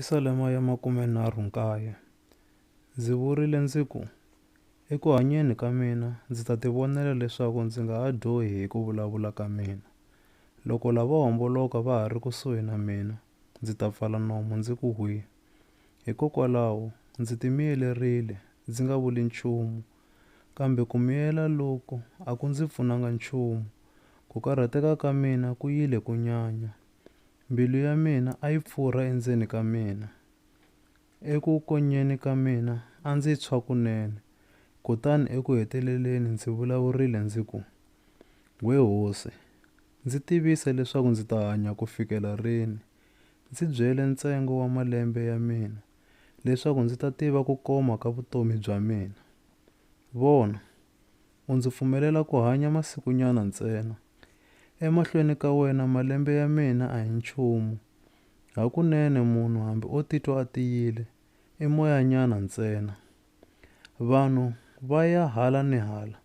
Mathisalema ya 39. Ndzi vurile ndzi ku, eku hanyeni ka mina ndzi ta tivonela leswaku ndzi nga ha dyohi hi ku vulavula ka mina. Loko lava homboloka va ha ri kusuhi na mina, ndzi ta pfala nomo ndzi ku hwi. Hikokwalaho ndzi timiyelerile ndzi nga vuli nchumu, kambe ku miyela loku a ku ndzi pfunanga nchumu. Ku karhateka ka mina ku yile ku nyanya. Mbilu ya mina a yi pfurha endzeni ka mina. Eku konyeni ka mina a ndzi tshwa kunene. Kutani eku heteleleni ndzi vulavurile ndzi ku, we hosi, ndzi tivise leswaku ndzi ta hanya ku fikela rini. Ndzi byele ntsengo wa malembe ya mina, leswaku ndzi ta tiva ku koma ka vutomi bya mina. Vona, u ndzi pfumelela ku hanya masikunyana ntsena. Emahlweni ka wena malembe ya mina a hi nchumu. Hakunene munhu hambi o titwa a tiyile, i moyanyana ntsena. Vanhu va ya hala ni hala,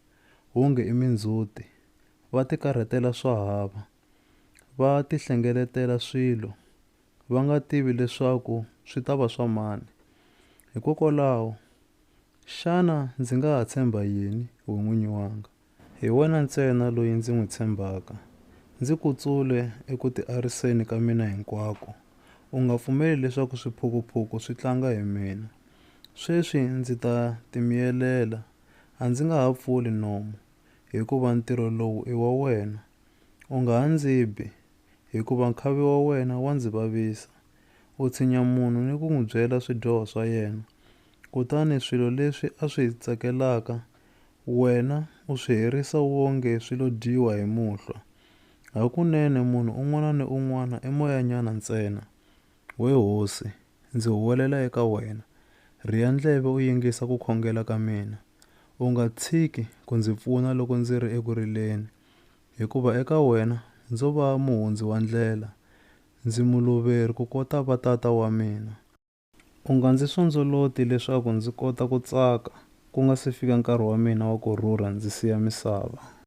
wonge i mindzhuti. Va ti karhatela swa hava. Va ti hlengeletela swilo. Va nga tivi leswaku swi ta va swa mani. Hikokwalaho, xana ndzi nga ha tshemba yini we n'winyi wanga? Hi wena ntsena loyi ndzi n'wi tshembaka. Ndzi kutsule eku ti ariseni ka mina hinkwako. U nga pfumeli leswaku swiphukuphuku swi tlanga hi mina. Sweswi ndzi ta timiyelela, a ndzi nga ha pfuli nomo, hikuva ntirho lowu i wa wena. U nga ha ndzi bi, hikuva nkhavi wa wena wa ndzi vavisa. U tshinya munhu ni ku n'wi byela swidyoho swa yena. Kutani swilo leswi a swi tsakelaka, wena u swi herisa wonge swi lo dyiwa hi muhlwa. Hakunene munhu un'wana ni un'wana i moyanyana ntsena. We hosi, ndzi huwelela eka wena. Riya ndleve u yingisa ku khongela ka mina. U nga tshiki ku ndzi pfuna loko ndzi ri eku rileni, hikuva eka wena ndzo va muhundzi wa ndlela. Ndzi muluveri ku kota va tata wa mina. U nga ndzi sondzoloti leswaku ndzi kota ku tsaka, ku nga se fika nkarhi wa mina wa ku rhurha ndzi siya misava.